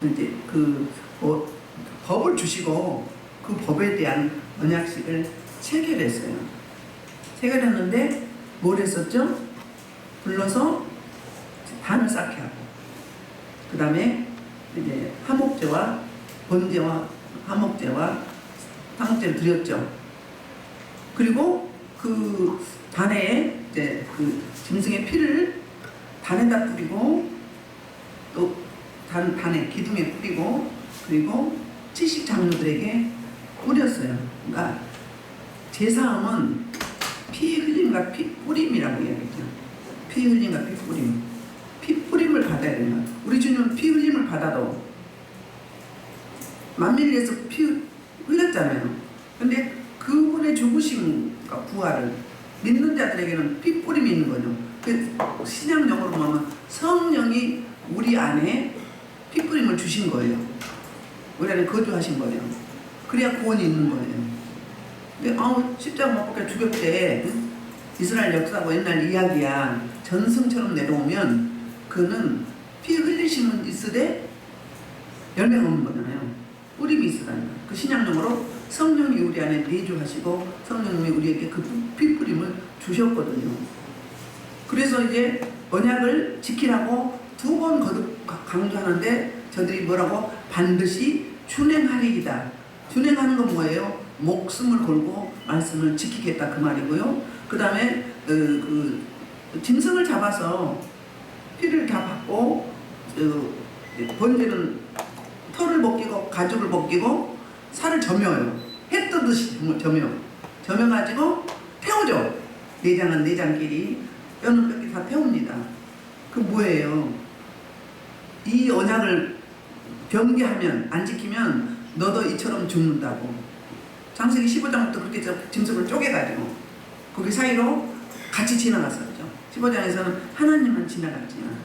이제 법을 주시고 그 법에 대한 언약식을 체결했어요. 체결했는데 뭘 했었죠? 불러서 단을 쌓게 하고, 그 다음에 이제 화목제와 번제와 화목제와 화목제를 드렸죠. 그리고 그 단에 이제 그 짐승의 피를 단에다 뿌리고, 또 단에 기둥에 뿌리고, 그리고 70장로들에게 뿌렸어요. 그러니까 제사함은 피 흘림과 피 뿌림이라고 이야기했죠. 피 흘림과 피 뿌림. 피 뿌림을 받아야 된다. 우리 주님은 피 흘림을 받아도 만민을 위해서 피 흘렸잖아요. 근데 그분의 죽으심과 부활을 믿는 자들에게는 피 뿌림이 있는 거죠. 그 신약용어로 보면 성령이 우리 안에 피 뿌림을 주신 거예요. 우리 안에 거주하신 거예요. 그래야 구원이 있는 거예요. 근데 십자가 못 박혀 죽였대. 이스라엘 역사고 옛날 이야기야. 전승처럼 내려오면 그는 피 흘리심은 있으되 열매가 없는 거잖아요. 뿌림이 있으다는 거예요. 그 신약용어로 성령이 우리 안에 내주하시고 성령님이 우리에게 그 피 뿌림을 주셨거든요. 그래서 이제 언약을 지키라고 두 번 거듭 강조하는데 저들이 뭐라고? 반드시 준행하리이다. 준행하는 건 뭐예요? 목숨을 걸고 말씀을 지키겠다 그 말이고요. 그 다음에 짐승을 잡아서 피를 다 받고 번제는 털을 벗기고 가죽을 벗기고 살을 점여요. 해 뜨듯이 점여가지고 태우죠. 내장은 내장끼리, 뼈는 뼈끼리 다 태웁니다. 그 뭐예요? 이 언약을 경계하면, 안 지키면 너도 이처럼 죽는다고. 창세기 15장부터 그렇게 짐승을 쪼개가지고 거기 사이로 같이 지나갔었죠. 15장에서는 하나님만 지나갔지만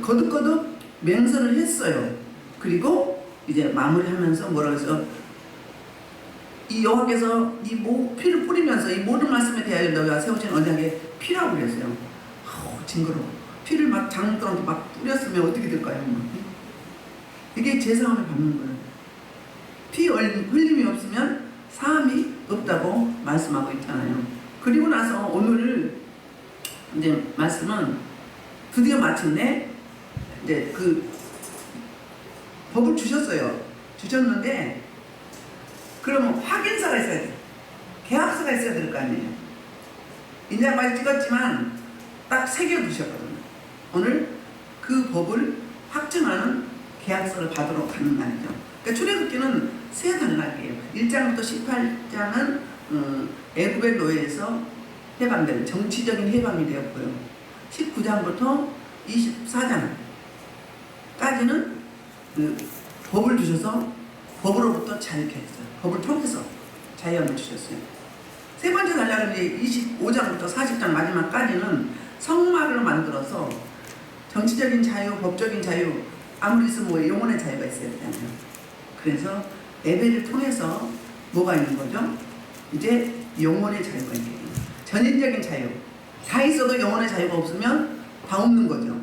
거듭거듭 맹세를 했어요. 그리고 이제 마무리하면서 뭐라고 해서 이 여호와께서 이 피를 뿌리면서 이 모든 말씀에 대하여 너희가 세우신 언약의 피라고 그랬어요. 징그러워. 피를 막 장롱에 막 뿌렸으면 어떻게 될까요? 이게 제사함을 받는 거예요. 피 흘림이 없으면 사함이 없다고 말씀하고 있잖아요. 그리고 나서 오늘 이제 말씀은 드디어 마침내 이제 그 법을 주셨는데 그러면 확인서가 있어야 돼. 계약서가 있어야 될 거 아니에요. 인장까지 찍었지만 딱 새겨두셨거든요. 오늘 그 법을 확증하는 계약서를 받으러 가는 날이죠. 그러니까 출애굽기는 세 단락이에요. 1장부터 18장은 애굽의 노예에서 해방된 정치적인 해방이 되었고요. 19장부터 24장까지는 법을 주셔서 법으로부터 자유케 했어요. 법을 통해서 자유함을 주셨어요. 세 번째 단락은 이제 25장부터 40장 마지막까지는 성막을 만들어서 정치적인 자유, 법적인 자유, 아무리 있으면 뭐 영혼의 자유가 있어야 되잖아요. 그래서 예배를 통해서 뭐가 있는 거죠? 이제 영혼의 자유가 있게 돼요. 전인적인 자유. 다 있어도 영혼의 자유가 없으면 다 없는 거죠.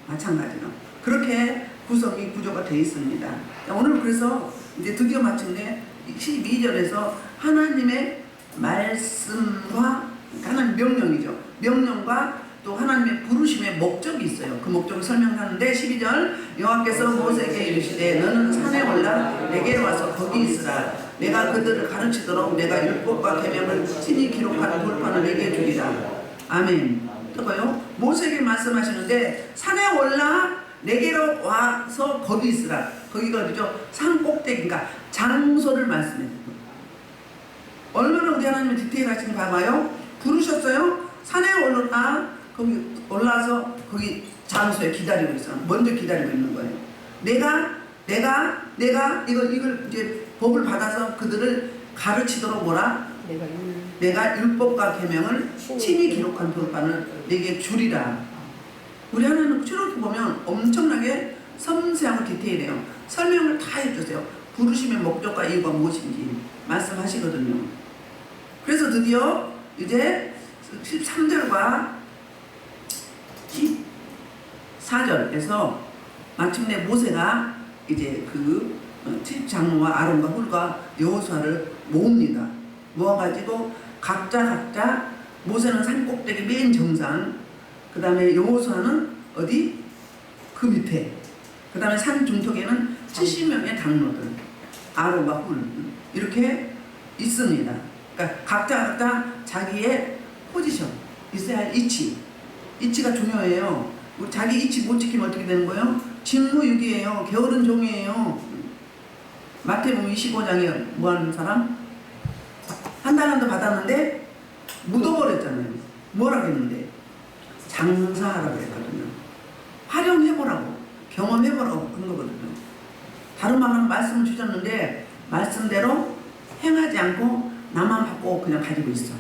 마찬가지로. 그렇게 구조가 되어 있습니다. 오늘 그래서 이제 드디어 마침내 12절에서 하나님의 말씀과 하나님 명령이죠. 명령과 또 하나님의 부르심의 목적이 있어요. 그 목적을 설명하는데 12절 여호와께서 모세에게 이르시되 너는 산에 올라 내게로 와서 거기 있으라. 내가 그들을 가르치도록 내가 율법과 계명을 친히 기록한 돌판을 내게 주리라. 아멘. 또봐요. 모세에게 말씀하시는데 산에 올라 내게로 와서 거기 있으라. 거기가 어디죠? 산 꼭대기인가 장소를 말씀해요. 얼마나 우리 하나님은 디테일하신지 봐봐요. 부르셨어요. 산에 올라 거기 올라서 거기 장소에 기다리고 있어. 먼저 기다리고 있는 거예요. 내가 이걸 이제 법을 받아서 그들을 가르치도록 뭐라? 내가 율법과 계명을 친히 기록한 돌판을 내게 주리라. 우리 하나님은 출애굽기 보면 엄청나게 섬세하고 디테일해요. 설명을 다 해주세요. 부르심의 목적과 이유가 무엇인지 말씀하시거든요. 그래서 드디어 이제 13절과 14절에서 마침내 모세가 이제 그 장로와 아론과 훌과 여호수아를 모읍니다. 모아가지고 각자 모세는 산 꼭대기 맨 정상, 그 다음에 여호수아는 어디? 그 밑에, 그 다음에 산 중턱에는 70명의 장로들, 아론과 훌 이렇게 있습니다. 그러니까 각자 자기의 포지션, 있어야 할 이치가 중요해요. 자기 이치 못 지키면 어떻게 되는 거예요? 직무유기예요. 게으른 종이에요. 마태복음 25장에 뭐 하는 사람? 한 달란트 받았는데 묻어버렸잖아요. 뭐라고 했는데? 장사하라고 했거든요. 활용해보라고, 경험해보라고 한 거거든요. 다른 말은 말씀을 주셨는데 말씀대로 행하지 않고 나만 받고 그냥 가지고 있어.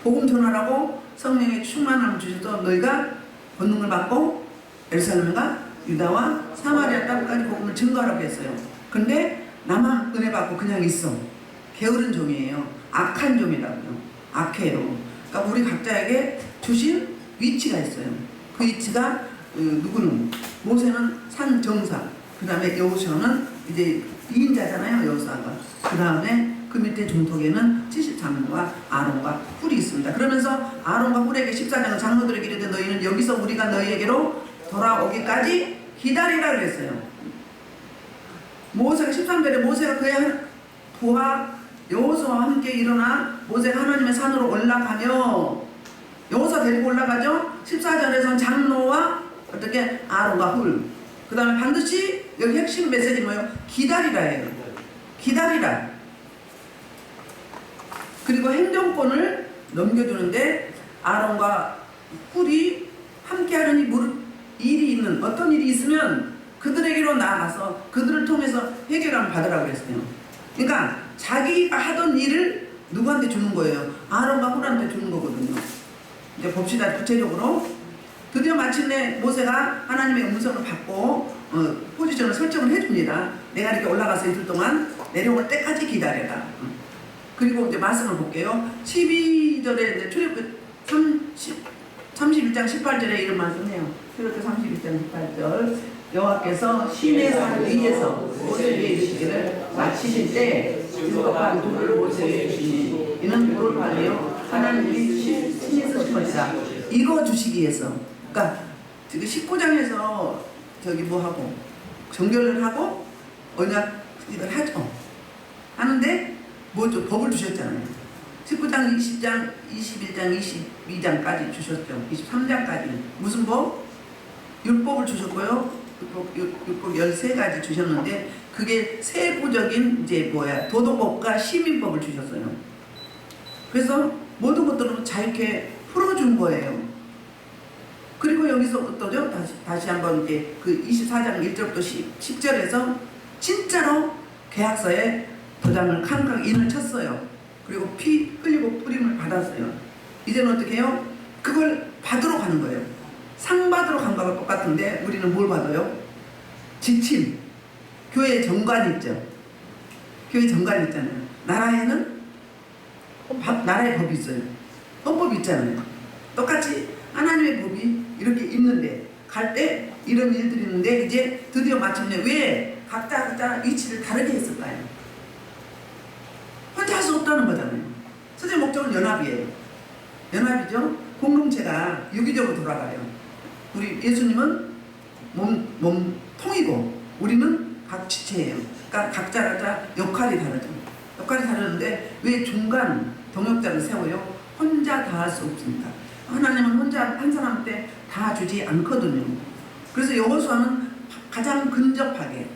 복음 전하라고 성령의 충만함을 주셔서 너희가 권능을 받고 예루살렘과 유다와 사마리아 땅까지 복음을 증거하라고 했어요. 근데 나만 은혜 받고 그냥 있어. 게으른 종이에요. 악한 종이라고요. 악해요. 그러니까 우리 각자에게 주신 위치가 있어요. 그 위치가 누구는 모세는 산 정상, 그 다음에 여호수아는 이제 2인자잖아요. 여호수아가. 그 다음에 그 밑에 중턱에는 70장로와 아론과 훌이 있습니다. 그러면서 아론과 훌에게 14장은 장로들에게 이르되 너희는 여기서 우리가 너희에게로 돌아오기까지 기다리라 그랬어요. 모세가 13절에 모세가 그의 부하 여호수아와 함께 일어나 모세가 하나님의 산으로 올라가며 여호수아 데리고 올라가죠. 14절에서는 장로와 어떻게 아론과 훌, 그 다음에 반드시 여기 핵심 메시지 뭐예요? 기다리라예요. 기다리라. 그리고 행정권을 넘겨주는데 아론과 훌이 함께하는 일이 있는 어떤 일이 있으면 그들에게로 나아가서 그들을 통해서 해결함을 받으라고 했어요. 그러니까 자기가 하던 일을 누구한테 주는 거예요? 아론과 훌한테 주는 거거든요. 이제 봅시다. 구체적으로 드디어 마침내 모세가 하나님의 음성을 받고 포지션을 설정을 해줍니다. 내가 이렇게 올라가서 이틀 동안 내려올 때까지 기다려라. 그리고 이제 말씀을 볼게요. 12절에 이제 출애굽 31장 18절에 이런 말씀이에요. 출애굽 31장 18절 여호와께서 시내산 위에서 모세에게 이르시기를 마치실 때 일곱한 돌을 모세에게 주시니 이는 돌을 발려 하나님이 친히 쓰신 것이다. 이거 주시기 위해서. 그러니까 지금 19장에서 저기 뭐 하고 정결을 하고 언약을 하죠. 하는데 뭐죠? 법을 주셨잖아요. 19장, 20장, 21장, 22장까지 주셨죠. 23장까지. 무슨 법? 율법을 주셨고요. 율법 13가지 주셨는데 그게 세부적인 이제 도덕법과 시민법을 주셨어요. 그래서 모든 것들을 자유롭게 풀어준 거예요. 그리고 여기서 어떠죠? 다시 한번 이제 그 24장 1절부터 10절에서 진짜로 계약서에 도장을 칸칸 인을 쳤어요. 그리고 피 흘리고 뿌림을 받았어요. 이제는 어떻게 해요? 그걸 받으러 가는 거예요. 상 받으러 간 거랑 똑같은데 우리는 뭘 받아요? 지침. 교회 정관 있죠. 교회 정관 있잖아요. 나라에는 나라의 법이 있어요. 헌법이 있잖아요. 똑같이 하나님의 법이 이렇게 있는데 갈 때 이런 일들이 있는데 이제 드디어 마침내 왜 각자 위치를 다르게 했을까요? 혼자 할 수 없다는 거잖아요. 선생님 목적은 연합이에요. 연합이죠. 공동체가 유기적으로 돌아가요. 우리 예수님은 몸통이고 우리는 각 지체예요. 그러니까 각자 역할이 다르죠. 역할이 다르는데 왜 중간 동역자를 세워요? 혼자 다 할 수 없습니다. 하나님은 혼자 한 사람한테 다 주지 않거든요. 그래서 여호수아는 가장 근접하게,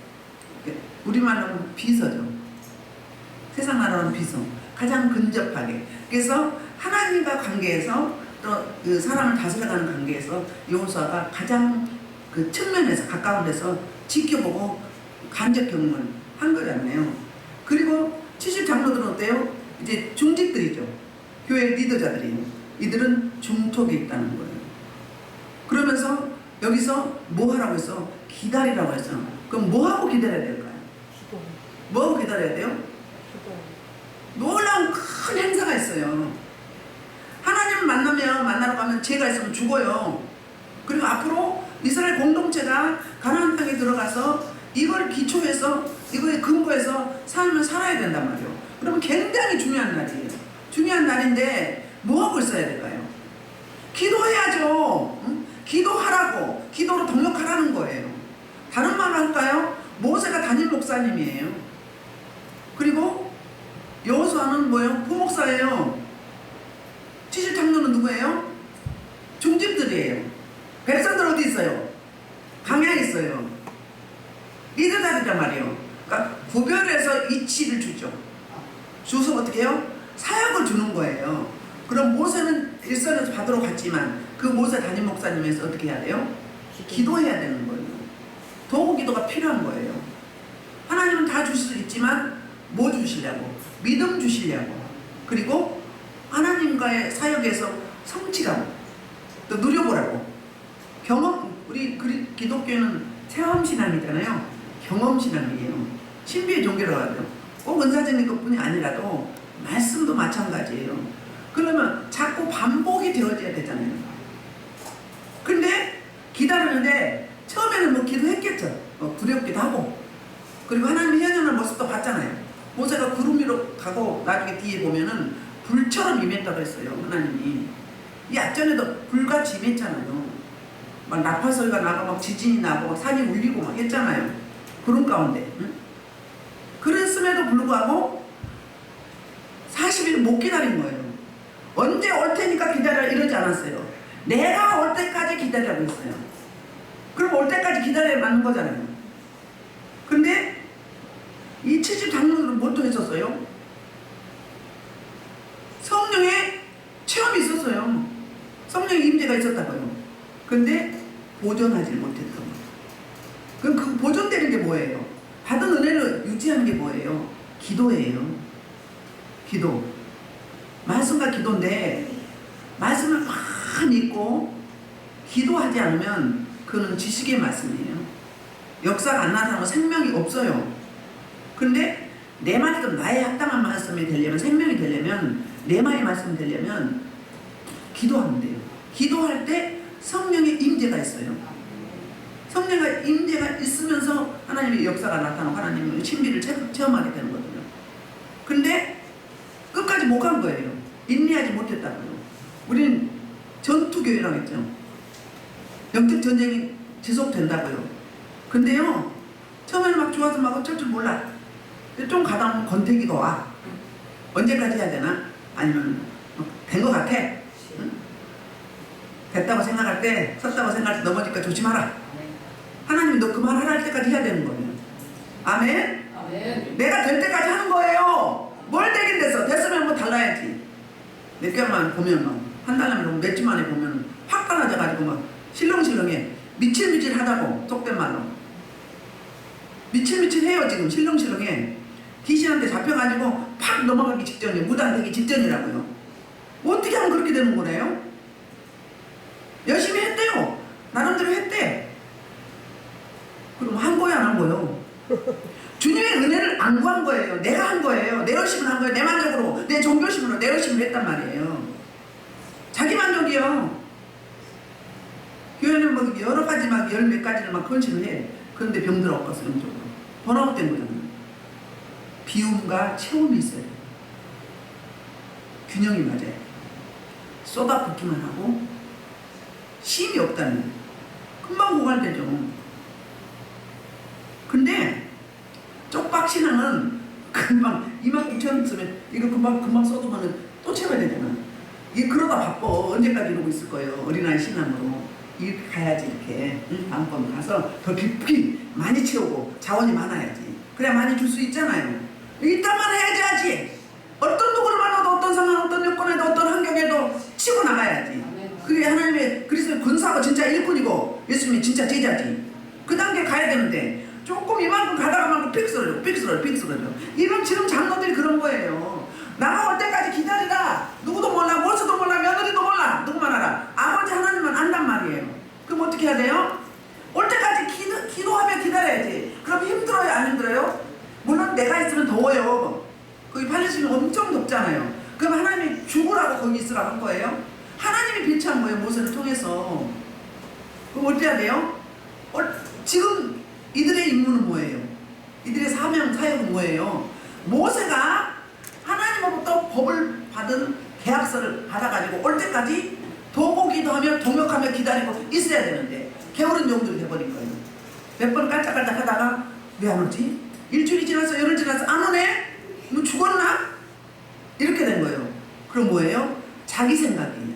우리말로 비서죠. 세상 나라는 비서. 가장 근접하게. 그래서 하나님과 관계에서 또 그 사람을 다스려가는 관계에서 여호수아가 가장 그 측면에서 가까운 데서 지켜보고 간접 경험을 한 거잖아요. 그리고 70장로들은 어때요? 이제 중직들이죠. 교회 리더자들이에요. 이들은 중턱에 있다는 거예요. 그러면서 여기서 뭐 하라고 했어? 기다리라고 했어. 그럼 뭐 하고 기다려야 될까요? 뭐 하고 기다려야 돼요? 놀라운 큰 행사가 있어요. 하나님을 만나러 가면 죄가 있으면 죽어요. 그리고 앞으로 이스라엘 공동체가 가나안 땅에 들어가서 이걸 기초해서 이거에 근거해서 삶을 살아야 된단 말이에요. 그러면 굉장히 중요한 날이에요. 중요한 날인데 뭐 하고 있어야 될까요? 기도해야죠. 응? 기도하라고, 기도로 동력하라는 거예요. 다른 말로 할까요? 모세가 담임 목사님이에요. 그리고 여호수아는 뭐예요? 부목사예요. 70장로는 누구예요? 중직들이에요. 백성들 어디 있어요? 강야에 있어요. 리더자들이란 말이에요. 그러니까 구별해서 이치를 주죠. 주서 어떻게 해요? 사역을 주는 거예요. 그럼 모세는 일선에서 받으러 갔지만 그 모세 담임 목사님에서 어떻게 해야 돼요? 기도해야 되는 거예요. 도구 기도가 필요한 거예요. 하나님은 다 주실 수 있지만 뭐 주시려고? 믿음 주시려고. 그리고 하나님과의 사역에서 성취라고. 또 누려보라고. 경험, 우리 기독교는 체험신앙이잖아요. 경험신앙이에요. 신비의 종교라고 하죠. 꼭 은사적인 것뿐이 아니라도 말씀도 마찬가지예요. 그러면 자꾸 반복이 되어져야 되잖아요. 근데 기다리는데 처음에는 뭐 기도했겠죠. 두렵기도 하고. 그리고 하나님의 현현한 모습도 봤잖아요. 모세가 구름 위로 가고 나중에 뒤에 보면은 불처럼 임했다고 했어요. 하나님이. 이 앞전에도 불같이 임했잖아요. 막 나팔소리가 나고 막 지진이 나고 막 산이 울리고 막 했잖아요. 구름 가운데. 응? 그랬음에도 불구하고 40일 못 기다린 거예요. 언제 올 테니까 기다려 이러지 않았어요. 내가 올 때까지 기다리라고 했어요. 그럼 올 때까지 기다려야 맞는 거잖아요. 근데 이 70장로들은 뭘 또 했었어요? 성령의 체험이 있었어요. 성령의 임재가 있었다고요. 근데 보존하지 못했던 거예요. 그럼 그 보존되는 게 뭐예요? 받은 은혜를 유지하는 게 뭐예요? 기도예요. 기도. 말씀과 기도인데 말씀을 막 믿고 기도하지 않으면 그는 지식의 말씀이에요. 역사가 안 나타나면 생명이 없어요. 근데 내 말이 나의 합당한 말씀이 되려면, 생명이 되려면, 내 말의 말씀이 되려면 기도하면 돼요. 기도할 때 성령의 임재가 있어요. 성령의 임재가 있으면서 하나님의 역사가 나타나고 하나님의 신비를 체험하게 되는 거거든요. 근데 끝까지 못 간 거예요. 인내하지 못했다고요. 우리는 전투교회라고 했죠. 영적 전쟁이 지속된다고요. 근데요, 처음에는 막 좋아서 막 어쩔 줄 몰라. 좀 가다 보면 권태기가 와. 언제까지 해야 되나? 아니면 된 것 같아. 응? 됐다고 생각할 때, 섰다고 생각할 때 넘어지니까 조심하라. 하나님이 너 그만하라 할 때까지 해야 되는 거예요. 아멘? 아멘. 내가 될 때까지 하는 거예요. 뭘 되긴 됐어. 됐으면 뭐 달라야지. 몇 개월만 보면 막, 한 달이면 몇 주 만에 보면 확 달라져가지고 막 실렁실렁해. 미칠미칠 하다고, 속된 말로. 미칠미칠해요. 지금 실렁실렁해. 귀신한테 잡혀가지고 팍 넘어가기 직전이에요. 무단되기 직전이라고요. 어떻게 하면 그렇게 되는 거래요? 열심히 했대요. 나름대로 했대. 그럼 한 거야 안 한 거요? 주님의 은혜를 안 구한 거예요. 내가 한 거예요. 내 열심을 한 거예요. 내 만족으로, 내 종교심으로 내 열심을 했단 말이에요. 자기 만족이요. 교회는 뭐 여러 가지 막 열 몇 가지를 막 그런 식으로 해. 그런데 병들어 엎었어. 영적으로. 번아웃 된 거잖아요. 비움과 체험이 있어요. 균형이 맞아요. 쏟아붓기만 하고 쉼이 없다는. 금방 고갈되죠. 근데 쪽박신앙은 금방 이만큼 쓰면 이거 금방 써두면 또 채워야 되잖아. 이게 그러다 바빠. 언제까지 이러고 있을 거예요. 어린아이 신앙으로. 이렇게 가야지 이렇게. 다음번 가서 더 깊이 많이 채우고 자원이 많아야지. 그래야 많이 줄 수 있잖아요. 일단만 해야지. 어떤 누구를 만나도 어떤 상황, 어떤 여건에도 어떤 환경에도 치고 나가야지. 그게 하나님의 그리스도의 군사가 진짜 일꾼이고 예수님이 진짜 제자지. 그 단계 가야 되는데 조금 이만큼 가다가 픽 쓰러져. 이런 지금 장로들이 그런 거예요. 나가 올 때까지 기다리라. 누구도 몰라, 원수도 몰라, 며느리도 몰라. 누구만 알아. 아버지 하나님만 안단 말이에요. 그럼 어떻게 해야 돼요? 올 때까지 기도하며 기다려야지. 그럼 힘들어요, 안 힘들어요? 물론 내가 있으면 더워요. 거기 팔레스타인 엄청 덥잖아요. 그럼 하나님이 죽으라고 거기 있으라고 한 거예요? 하나님이 비추한 거예요, 모세를 통해서. 그럼 어떻게 해야 돼요? 지금 이들의 임무는 뭐예요? 이들의 사명, 사역은 뭐예요? 모세가 하나님으로부터 법을 받은 계약서를 받아가지고 올 때까지 도고기도 하며 동역하며 기다리고 있어야 되는데 게으른 종들이 돼버린 거예요. 몇 번 깔짝깔짝 하다가 왜 안 오지? 일주일이 지났어, 열흘 지났어, 안 오네? 뭐 죽었나? 이렇게 된 거예요. 그럼 뭐예요? 자기 생각이에요.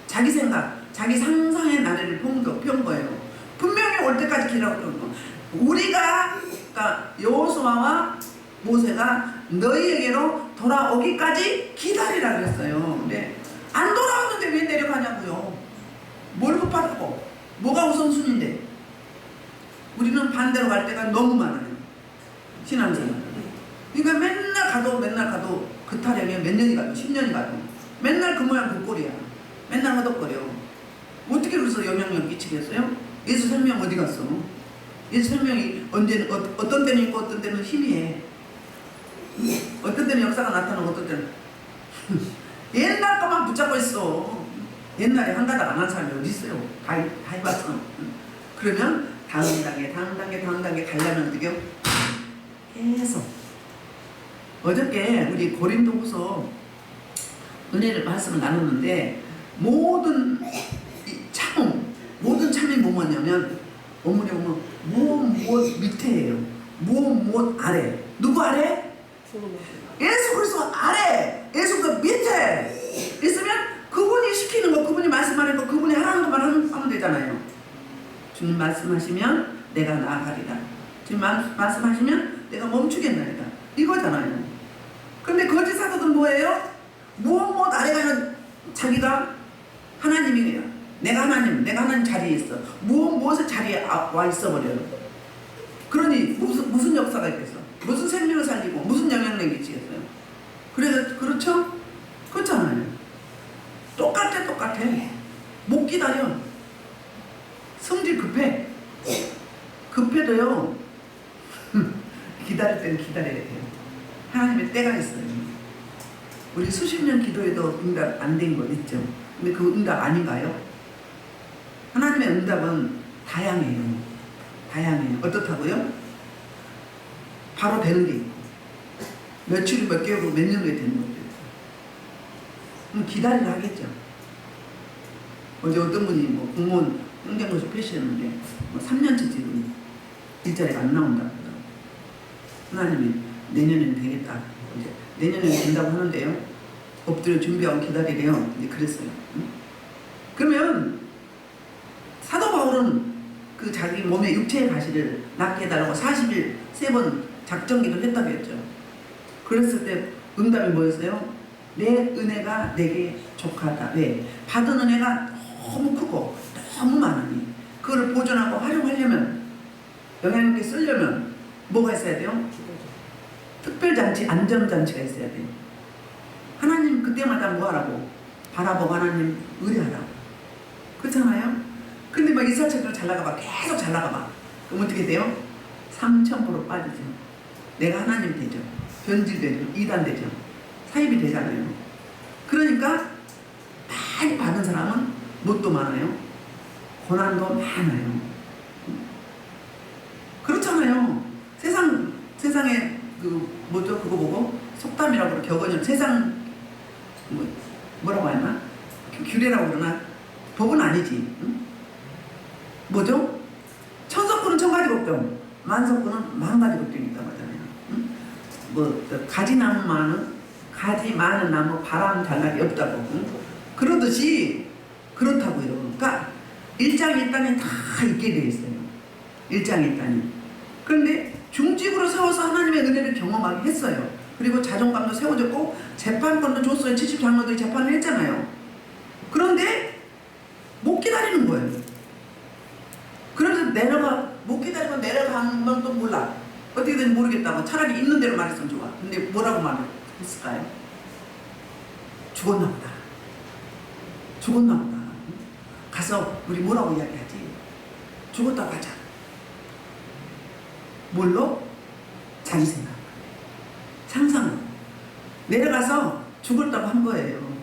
자기 생각, 자기 상상의 나래를 편 거예요. 분명히 올 때까지 기다리고 그런 거. 우리가, 그러니까 여호수아와 모세가 너희에게로 돌아오기까지 기다리라 그랬어요. 근데 안 돌아오는데 왜 내려가냐고요. 뭘 급하다고? 뭐가 우선순위인데? 우리는 반대로 갈 때가 너무 많아요. 신앙생활. 그러니까 맨날 가도 그 타령에 몇 년이 가도 10년이 가도 맨날 그 모양 그 꼴이야. 맨날 허덕거려. 어떻게 그래서 영향력 끼치겠어요? 예수 생명 어디 갔어? 예수 생명이 언제는 어떤 때는 있고 어떤 때는 희미해. 어떤 때는 역사가 나타나고 어떤 때는 옛날 것만 붙잡고 있어. 옛날에 한 가닥 안 한 사람이 어디 있어요? 다 해봤어. 그러면 다음 단계 가려면 어떻게 계속. 어저께 우리 고린도후서 은혜를 말씀을 나눴는데 모든 참이 뭐냐면 원문에 보면 무엇 밑에예요. 무엇 아래. 누구 아래? 예수 그리스도 아래. 예수 그 밑에 있으면 그분이 시키는 거, 그분이 말씀하는 거, 그분이 하라는 것만 하면 되잖아요. 주님 말씀하시면 내가 나아가리라. 주님 말씀하시면 내가 멈추겠나이다. 이거잖아요. 근데 거짓 사도는 뭐예요? 무엇 아래가 아니라 자기가 하나님이에요. 내가 하나님 자리에 있어. 무엇의 자리에 와 있어버려요. 그러니 무슨 역사가 있겠어? 무슨 생명을 살리고 무슨 영향력이 있겠어요? 그래서 그렇죠? 그렇잖아요. 똑같아. 못 기다려. 성질 급해도요. 기다릴 때는 기다려야 돼요. 하나님의 때가 있어요. 우리 수십 년 기도해도 응답 안 된 거 있죠. 근데 그 응답 아닌가요? 하나님의 응답은 다양해요. 어떻다고요? 바로 되는 게 있고 며칠, 몇 개월, 몇 년 후에 되는 것도 있고. 그럼 기다리라 하겠죠. 어제 어떤 분이 뭐 공무원 행정고시 표시했는데 뭐 3년째 지금 일자리가 안 나온다고. 하나님이 내년에는 되겠다. 이제 내년에는 된다고 하는데요. 엎드려 준비하고 기다리래요. 이제 그랬어요. 응? 그러면 사도 바울은 그 자기 몸의 육체의 가시를 낫게 해달라고 40일 3번 작정기도 했다고 했죠. 그랬을 때 응답이 뭐였어요? 내 은혜가 내게 족하다. 왜? 받은 은혜가 너무 크고 너무 많으니 그거를 보존하고 활용하려면, 영향력 있게 쓰려면 뭐가 있어야 돼요? 특별장치, 안전장치가 있어야 돼요. 하나님 그때마다 뭐 하라고? 바라보고 하나님 의뢰하라고. 그렇잖아요? 근데 막 이사책으로 잘 나가봐. 계속 잘 나가봐. 그럼 어떻게 돼요? 삼천포로 빠지죠. 내가 하나님 되죠. 변질되죠. 이단되죠. 사입이 되잖아요. 그러니까 많이 받은 사람은 뭣도 많아요. 고난도 많아요. 그렇잖아요. 세상에 그거 보고 속담이라고 그러고 격언이 세상 뭐라고 하나? 규례라고 그러나? 법은 아니지. 응? 뭐죠? 천석구는 1000가지 걱정, 만석구는 10,000가지 걱정이 있다고 하잖아요. 응? 가지 많은 나무 바람 달날이 없다고. 응? 그러듯이 그렇다고요. 그러니까 일장일단이 다 있게 되어 있어요. 일장일단이. 그런데 중직으로 세워서 하나님의 은혜를 경험하게 했어요. 그리고 자존감도 세워졌고 재판권도 줬어요. 70장로들이 재판을 했잖아요. 그런데 못 기다리는 거예요. 그래서 못 기다리고 내려가는 건 또 몰라. 어떻게 되는지 모르겠다고. 차라리 있는 대로 말했으면 좋아. 근데 뭐라고 말했을까요? 죽었나 보다. 가서 우리 뭐라고 이야기하지? 죽었다고 하자. 뭘로? 자기 생각. 상상으로. 내려가서 죽었다고 한 거예요.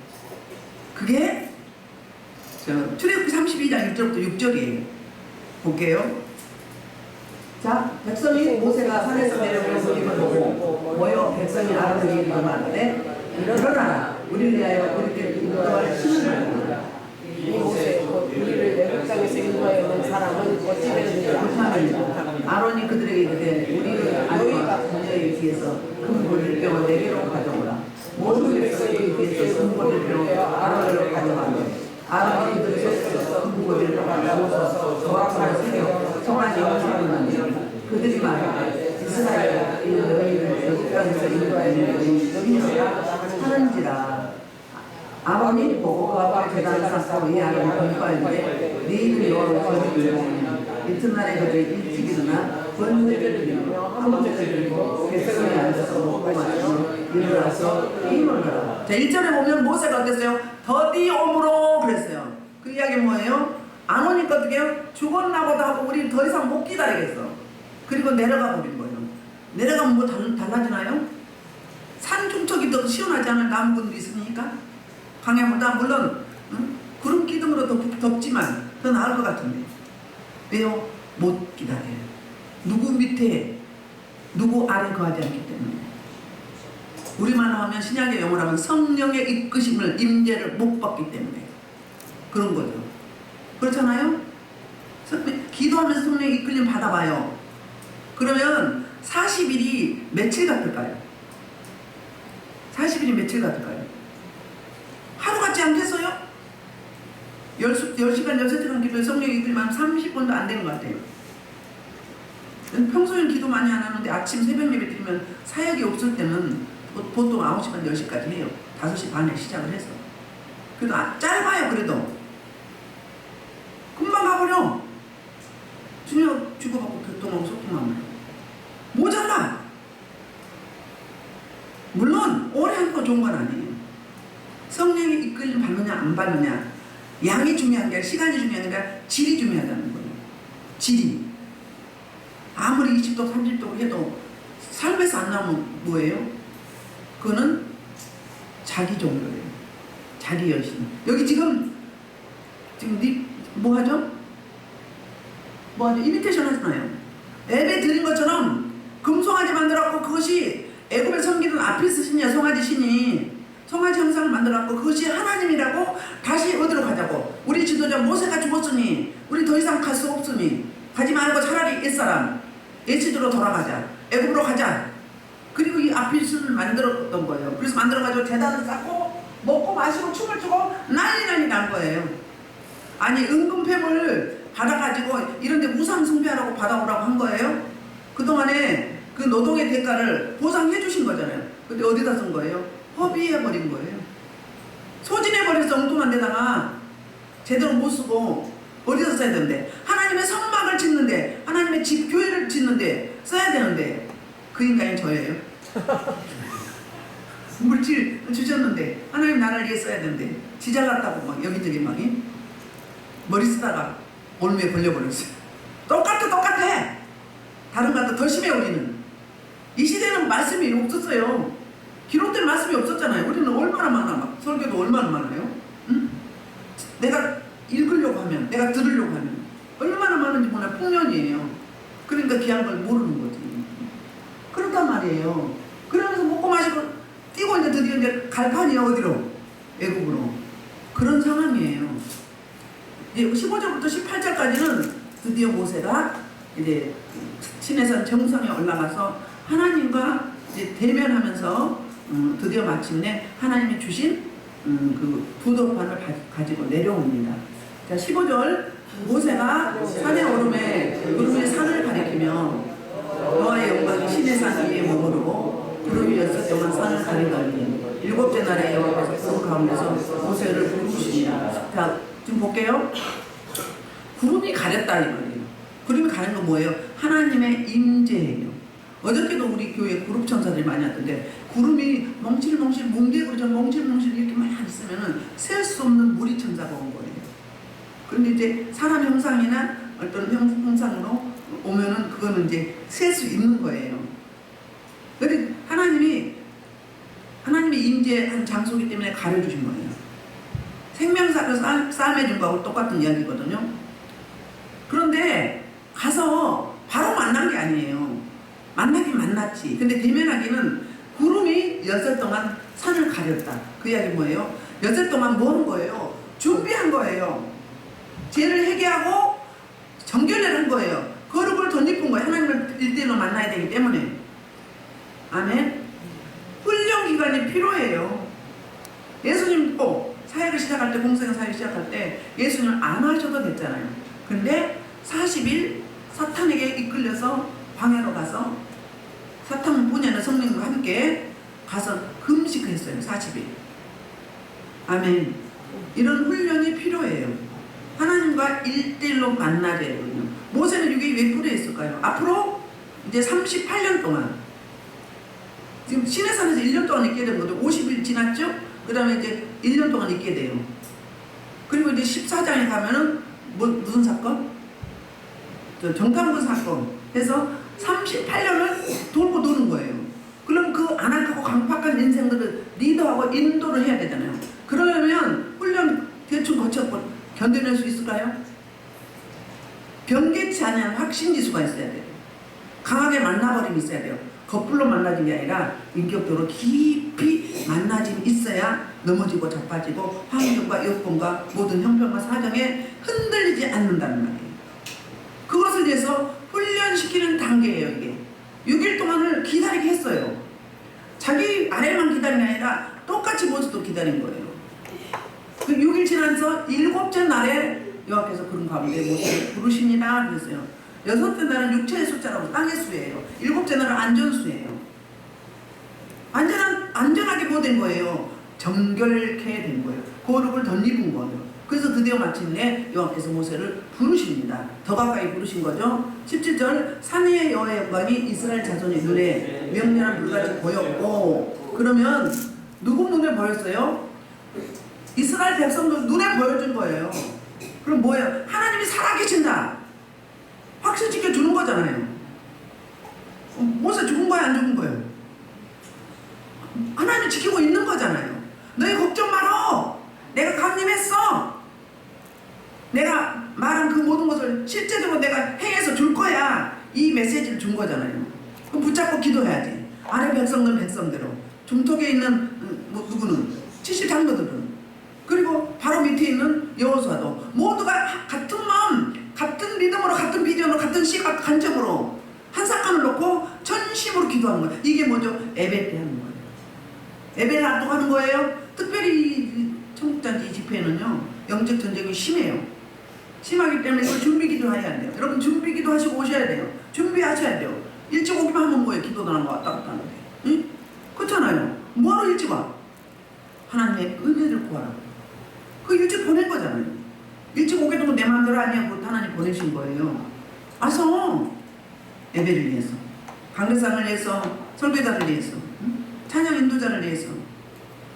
그게 출애굽기 32장 1절부터 6절이에요. 볼게요. 자, 백성이 모세가 산에서 내려오는 그림을 보고 모여 백성이 아론에게 이르되 말하되 일어나라 우리를 위하여 우리를 인도할 신을 만들라. 이 모세 곧 우리를 애굽 땅에서 인도하여 온 사람은 어찌 되느냐 알지 못하느냐. 아론이 그들에게 이르되 우리를 너희가 그녀의 뒤에서 금고리를 빼어 내게로 가져오라. 모든 백성이 그 뒤에서 금고리를 빼어 아론으로 가져가며 아론이 그들의 손에서 금고리를 가져오셔서 조각하여 세워 성안에 옮기는 그들이 말하되 이스라엘아 이는 너희를 애굽 땅에서 인도하여 너희가 하는지라. 아론이 보고 그와 계단을 쌓고 이 아론이 공부하는데 네 이름이 여호와의 이름이니 이튿날에 그들이 일찍 일어나 번제를 드리며 한번제를 드리고 백성이 앉아서 먹고 마시며 일어나서 힘을 내라. 자 1절에 보면 모세가 어땠어요? 더디옴으로 그랬어요. 그 이야기 뭐예요? 아론이니까 어떻게 해요? 죽었나보다 하고 우리 더 이상 못 기다리겠어. 그리고 내려가 버린 거예요. 내려가면 뭐 달라지나요? 산 중턱이 더 시원하지 않을 나무꾼들이 있으니까 광야보다 물론 구름 기둥으로 덥지만 더 나을 것 같은데 왜요? 못 기다려요. 누구 밑에 누구 아래 거하지 않기 때문에. 우리말로 하면 신약의 영어로 하면 성령의 이끄심을 임재를 못 받기 때문에 그런 거죠. 그렇잖아요? 기도하면서 성령의 이끌림 받아봐요. 그러면 40일이 며칠 같을까요? 40일이 며칠 같을까요? 하루 같지 않겠어요? 10시간, 6시간 기도에 성령의 이끌림만 30분도 안 되는 것 같아요. 평소엔 기도 많이 안 하는데 아침 새벽 예배 드리면 사역이 없을 때는 보통 9시간, 10시까지 해요. 5시 반에 시작을 해서. 그래도 짧아요, 그래도. 금방 가버려. 주님 주고받고 교통하고 소통하면. 모자라. 물론 오래 한 거 좋은 건 아니에요. 성령의 이끌림 받느냐 안 받느냐 양이 중요한 게 아니라 시간이 중요한 게 아니라 질이 중요하다는 거예요. 질이. 아무리 20도 30도 해도 삶에서 안 나오면 뭐예요? 그거는 자기 종교예요. 자기 열심. 여기 지금 뭐 하죠? 뭐 하죠? 이미테이션 하잖아요. 예배 드린 것처럼 금송아지 만들었고 그것이 애굽에 섬기던 아피스 신이야. 송아지 신이 송아지 형상을 만들었고 그것이 하나님이라고 다시 어디로 가자고. 우리 지도자 모세가 죽었으니 우리 더 이상 갈 수 없으니 가지 말고 차라리 옛사람 예치도로 돌아가자. 애굽으로 가자. 그리고 이 아피스를 만들었던 거예요. 그래서 만들어가지고 제단을 쌓고 먹고 마시고 춤을 추고 난리 난 거예요. 아니 은금패물 받아가지고 이런데 우상 숭배하라고 받아오라고 한 거예요. 그동안에 그 노동의 대가를 보상해 주신 거잖아요. 근데 어디다 쓴 거예요? 허비해버린 거예요. 소진해버려서 엉뚱한 데다가 제대로 못 쓰고 어디서 써야 되는데 하나님의 성막을 짓는데 하나님의 집 교회를 짓는데 써야 되는데 그 인간이 저예요. 물질 주셨는데 하나님 나라를 위해 써야 되는데 지 잘났다고 막 여기저기 막 머리 쓰다가 올무에 걸려버렸어요. 똑같아. 다른 것보다 더 심해. 우리는 이 시대는 말씀이 없었어요. 기록된 말씀이 없었잖아요. 우리는 얼마나 많아. 막 설교도 얼마나 많아요. 응? 내가 읽으려고 하면 내가 들으려고 하면 얼마나 많은지 몰라. 풍년이에요. 그러니까 귀한 걸 모르는 거지. 그렇단 말이에요. 그러면서 먹고 마시고 뛰고 이제 드디어 이제 갈판이에요. 어디로? 애국으로. 그런 상황이에요. 이제 15절부터 18절까지는 드디어 모세가 이제 시내산 정상에 올라가서 하나님과 이제 대면하면서 드디어 마침내 하나님이 주신 그 부도판을 가지고 내려옵니다. 자, 15절 모세가 산에 오름에 구름의 산을 가리키며 여호와의 영광이 시내산 위에 머무르고 구름이 6동안 산을 가리더니 7째 날에 여호와께서 그 가운데서 모세를 부르시니라. 자, 지금 볼게요. 구름이 가렸다 이 말이에요. 구름이 가는 건 뭐예요? 하나님의 임재예요. 어저께도 우리 교회 그룹 천사들이 많이 왔던데 구름이 멍실멍실 뭉게구리처럼 멍실멍실 이렇게 막 있으면은 셀 수 없는 무리 천사가 온 거예요. 그런데 이제 사람 형상이나 어떤 형상으로 오면은 그거는 이제 셀 수 있는 거예요. 그런데 하나님이 임재한 장소이기 때문에 가려주신 거예요. 생명사를 싸매준 거하고 똑같은 이야기거든요. 그런데 가서 바로 만난 게 아니에요. 만나긴 만났지. 근데 대면하기는 구름이 여섯 동안 산을 가렸다. 그 이야기 뭐예요? 여섯 동안 뭐 한 거예요? 준비한 거예요. 죄를 회개하고 정결을 한 거예요. 거룩을 덧입은 거예요. 하나님을 1대1로 만나야 되기 때문에. 아멘. 훈련 기간이 필요해요. 예수님도 사역을 시작할 때, 공생의 사역을 시작할 때 예수님을 안 하셔도 됐잖아요. 근데 40일 사탄에게 이끌려서 광야로 가서 사탄 분야는 성령과 함께 가서 금식했어요. 40일. 아멘. 이런 훈련이 필요해요. 하나님과 1대1로 만나야 되거든요. 모세는 이게 왜 필요했을까요? 앞으로 이제 38년 동안 지금 시내산에서 1년 동안 있게 된 거죠. 50일 지났죠? 그 다음에 이제 1년 동안 있게 돼요. 그리고 이제 14장에 가면은 무슨 사건? 정탐꾼 사건 해서 38년을 돌고 도는 거예요. 그럼 그 안악하고 강팍한 인생들을 리더하고 인도를 해야 되잖아요. 그러려면 훈련 대충 거쳐서 견뎌낼 수 있을까요? 변개치 않은 확신지수가 있어야 돼요. 강하게 만나버림이 있어야 돼요. 거꾸로 만나진 게 아니라 인격적으로 깊이 만나짐이 있어야 넘어지고 자빠지고 환경과 여건과 모든 형편과 사정에 흔들리지 않는다는 말이에요. 그것을 위해서 훈련시키는 단계예요. 이게 6일 동안을 기다리게 했어요. 자기 아래만 기다린 게 아니라 똑같이 모습도 기다린 거예요. 그 6일 지나서 7째 날에 여호와께서 그런 가운데 모세를 부르십니다 그랬어요. 6째 날은 육체의 숫자라고 땅의 수예요. 7째 날은 안전수예요. 안전하게 뭐 된 거예요? 정결케 된 거예요. 거룩을 덧입은 거예요. 그래서 드디어 마침내 여호와께서 모세를 부르십니다. 더 가까이 부르신 거죠. 17절 산 위의 여호와의 영광이 이스라엘 자손의 눈에 명렬한 불같이 보였고, 그러면 누구 눈에 보였어요? 이스라엘 백성들 눈에 보여준 거예요. 그럼 뭐예요? 하나님이 살아계신다 확신시켜 주는 거잖아요. 모세 죽은 거야 안 죽은 거예요? 하나님이 지키고 있는 거잖아요. 너희 걱정 말어. 내가 강림했어. 내가 말한 그 모든 것을 실제적으로 내가 행해서 줄 거야. 이 메시지를 준 거잖아요. 그럼 붙잡고 기도해야지. 아래 백성대로. 중턱에 있는 누구는 70장로들은, 그리고 바로 밑에 있는 여호수아도 모두가 같은 마음, 같은 믿음으로, 같은 비전으로, 같은 시각, 관점으로 한 사건을 놓고 전심으로 기도하는 거예요. 이게 뭐죠? 예배 때 하는 거예요. 예배를 압도하는 거예요. 특별히 청국장지 집회는요, 영적 전쟁이 심해요. 심하기 때문에 이걸 준비기도 해야 돼요. 여러분 준비기도 하시고 오셔야 돼요. 준비하셔야 돼요. 일찍 오기만 하면 뭐예요? 기도도 하는 거 왔다 갔다 하는데. 응? 그렇잖아요. 뭐하러 일찍 와? 하나님의 은혜를 구하라. 그 일찍 보낸 거잖아요. 일찍 오게 되면 내 마음대로 아니야. 그것도 하나님 보내신 거예요. 와서 예배를 위해서, 강대상을 위해서, 설교자를 위해서, 찬양 인도자를 위해서,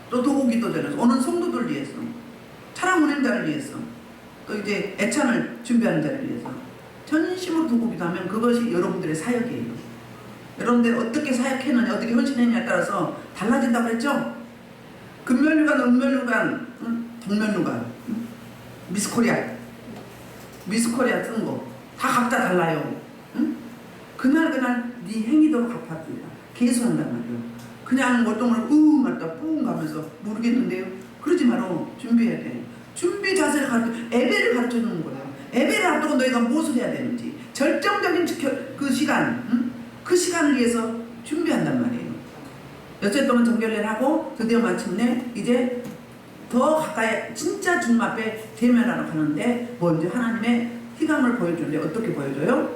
또 도구 기도자를 위해서, 오는 성도들 위해서, 차량 운행자를 위해서, 또 이제 애찬을 준비하는 자를 위해서 전심으로 도구 기도하면 그것이 여러분들의 사역이에요. 여러분들 어떻게 사역했느냐, 어떻게 헌신했느냐에 따라서 달라진다고 그랬죠? 금면류관, 은면류관, 동면류관, 미스코리아 쓴 거 다 각자 달라요. 응? 그날 네 행위대로 갚아줍니다. 계수한단 말이에요. 그냥 월동을 갔다 뿡 가면서 모르겠는데요. 그러지 말어. 준비해야 돼. 준비 자세를 예배를 가르쳐 주는 거예요. 예배를 앞두고 너희가 무엇을 해야 되는지 절정적인 그 시간, 그 시간을 위해서 준비한단 말이에요. 여째 동안 정결을 하고 드디어 마침내 이제 더 가까이 진짜 주님 앞에 대면하러 가는데 먼저 하나님의 희감을 보여주는데 어떻게 보여줘요?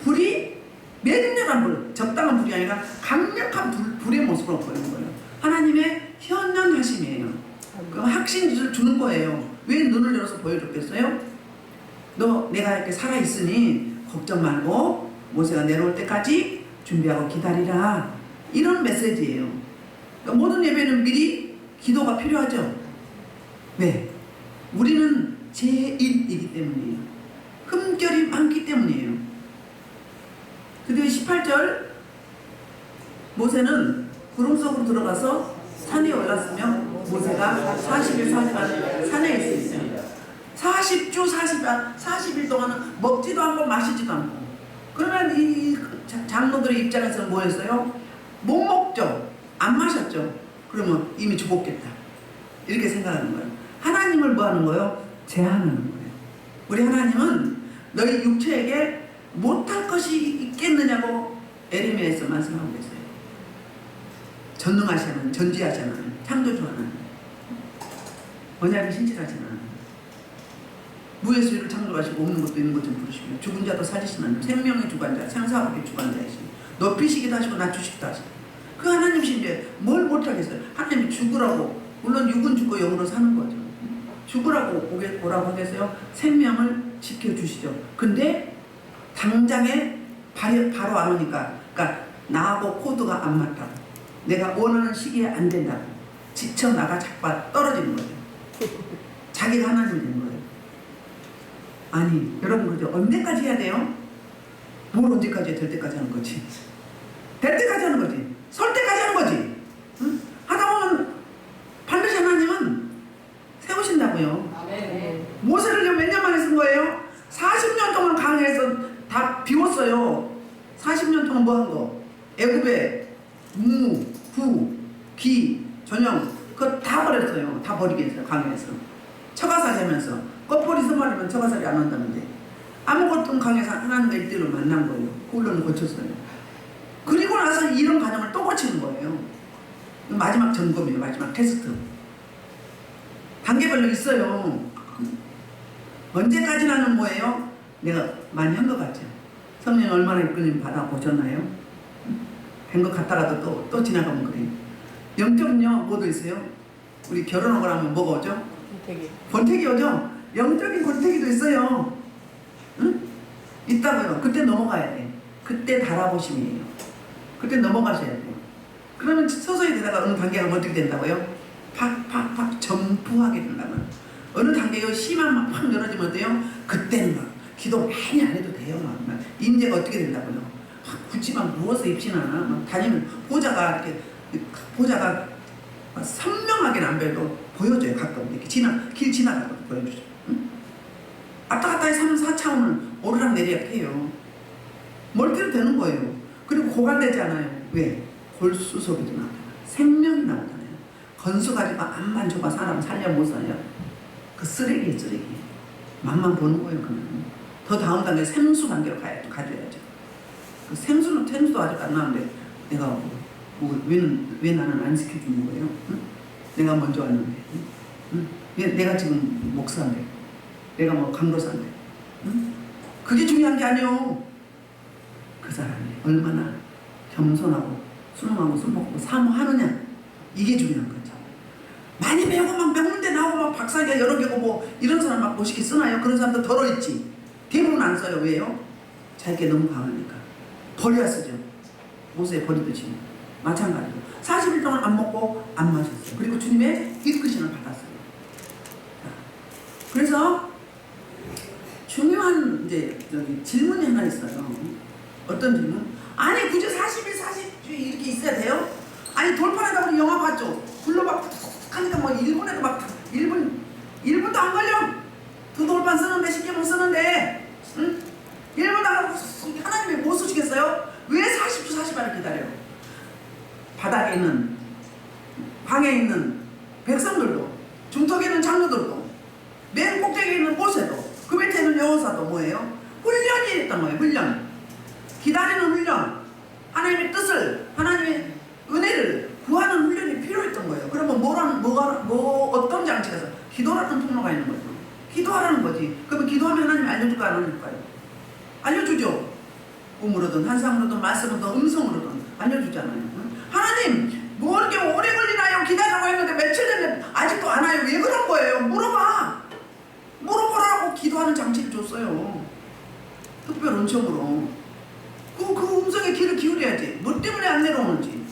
불이 맹렬한 불, 적당한 불이 아니라 강력한 불의 모습으로 보이는 거예요. 하나님의 현현하심이에요. 그 확신을 주는 거예요. 왜 눈을 열어서 보여줬겠어요? 너 내가 이렇게 살아있으니 걱정 말고 모세가 내려올 때까지 준비하고 기다리라. 이런 메시지예요. 그러니까 모든 예배는 미리 기도가 필요하죠. 왜? 우리는 제1이기 때문이에요. 흠결이 많기 때문이에요. 그리고 18절 모세는 구름 속으로 들어가서 산에 올랐으며 모세가 40일 40일 산에 있습니다. 40주 40일 동안은 먹지도 않고 마시지도 않고 그러면 이 장로들의 입장에서는 뭐였어요? 못 먹죠. 안 마셨죠. 그러면 이미 죽었겠다. 이렇게 생각하는 거예요. 하나님을 뭐 하는 거예요? 제한하는 거예요. 우리 하나님은 너희 육체에게 못할 것이 있겠느냐고 에레미야에서 말씀하고 계세요. 전능하시는, 전지하시는, 창조주하는, 언약이 신실하시는, 무예수를 창조하시고 없는 것도 있는 것 좀 부르시며 죽은 자도 살리시는 생명의 주관자, 생사업의 주관자이시니 높이시기도 하시고 낮추시기도 하시고 그 하나님이신데 뭘 못하겠어요? 하나님이 죽으라고, 물론 육은 죽고 영으로 사는 거죠. 죽으라고 오라고 하겠어요? 생명을 지켜주시죠. 근데 당장에 바로 안 오니까, 그러니까 나하고 코드가 안 맞다고, 내가 원하는 시기에 안 된다고 지쳐 나가 자꾸 떨어지는 거예요. 자기가 하나님이 되는 거예요. 아니 여러분, 그죠? 언제까지 해야 돼요? 뭘 언제까지 될 때까지 하는 거지? 될 때까지 하는 거지. 설 때까지 하는 거지. 응? 하다 보면 반드시 하나님은 세우신다고요. 아멘. 모세를 몇 년 만에 쓴 거예요? 40년 동안 강해에서 다 비웠어요. 40년 동안 뭐 한 거? 애굽에 무, 후, 기, 전형 그거 다 버렸어요. 다 버리게 했어요. 강해에서. 처가살이 하면서 껍벌이 서말이면 처가살이 안 한다는데 아무것도 강해서 하나님의 일대로 만난 거예요. 홀로는 고쳤어요. 그리고 나서 이런 과정을 또 거치는 거예요. 마지막 점검이에요. 마지막 테스트. 단계별로 있어요. 언제까지나는 뭐예요? 내가 많이 한 것 같죠. 성령이 얼마나 이끌림 받아보셨나요? 된 것 같다가도 또 지나가면 그래요. 영적은요, 뭐도 있어요? 우리 결혼하고 나면 뭐가 오죠? 권태기. 권태기 오죠? 영적인 권태기도 있어요. 응? 있다고요. 그때 넘어가야 돼. 그때 달아보심이에요. 그때 넘어가셔야 돼요. 그러면 서서히 되다가 어느 단계가 어떻게 된다고요? 팍팍팍 점프하게 된다면 어느 단계요 심한 막 팍 열어지면 어때요? 그때는 막 기도 많이 안 해도 돼요. 막 인재가 어떻게 된다고요? 막 굳이 막 누워서 입시나 막 다니면 보자가 선명하게는 안 보여도 보여줘요. 가끔 이렇게 길 지나가도 보여주죠. 응? 왔다 갔다 해서 3, 4차원을 오르락 내리락 해요. 멀티로 되는 거예요. 그리고 고갈되지 않아요. 왜? 골수 소리도 나오잖아요. 생명이 나오잖아요. 건수 가지고 암만 줘봐 사람 살려 못 살려. 그 쓰레기예요, 쓰레기. 맛만 보는 거예요. 그러면 더 다음 단계 생수 단계로 가져야죠. 그 생수도 아직 안 나오는데 내가 왜 나는 안 시켜주는 거예요? 응? 내가 먼저 왔는데, 응? 내가 지금 목사인데, 내가 뭐 강도사인데, 응? 그게 중요한 게 아니에요. 그 사람이 얼마나 겸손하고 순응하고 술 먹고 사모하느냐, 이게 중요한 거죠. 많이 배우고 막 명문대 나오고 막 박사가 여러 개고 뭐 이런 사람 막 멋있게 쓰나요? 그런 사람도 덜어 있지. 대부분 안 써요. 왜요? 자기가 너무 강하니까. 버려야 쓰죠. 모세에 버리듯이. 마찬가지로 40일 동안 안 먹고 안 마셨어요. 그리고 주님의 이끄심을 받았어요. 그래서 중요한 이제 질문이 하나 있어요. 어떤 질문? 아니 굳이 40일 40주일 이렇게 있어야 돼요? 아니 돌판에다 우리 영화 봤죠? 불러 막 하니까 뭐 일본에도 막 1분도 안 걸려. 두 돌판 쓰는데 신경을 쓰는데, 응? 1분도 안 하고 하나님이 못 쓰시겠어요? 왜 40주 40일을 기다려요? 바닥에 있는, 방에 있는 백성들도, 중턱에 있는 장로들도, 맨 꼭대기에 있는 모세도, 그 밑에 있는 여호사도 뭐예요? 훈련이 있단 말이에요. 훈련. 기다리는 훈련. 하나님의 뜻을, 하나님의 은혜를 구하는 훈련이 필요했던 거예요. 그러면 어떤 장치에서 기도라는 통로가 있는 거죠. 기도하라는 거지. 그러면 기도하면 하나님이 알려줄까 안 알려줄까요? 알려주죠. 꿈으로든 환상으로든 말씀으로든 음성으로든 알려주잖아요. 하나님 뭐 이렇게 오래 걸리나요? 기다리라고 했는데 며칠 전에 아직도 안 와요. 왜 그런 거예요? 물어보라고 기도하는 장치를 줬어요. 특별 은총으로. 그 음성에 귀를 기울여야지. 뭐 때문에 안 내려오는지,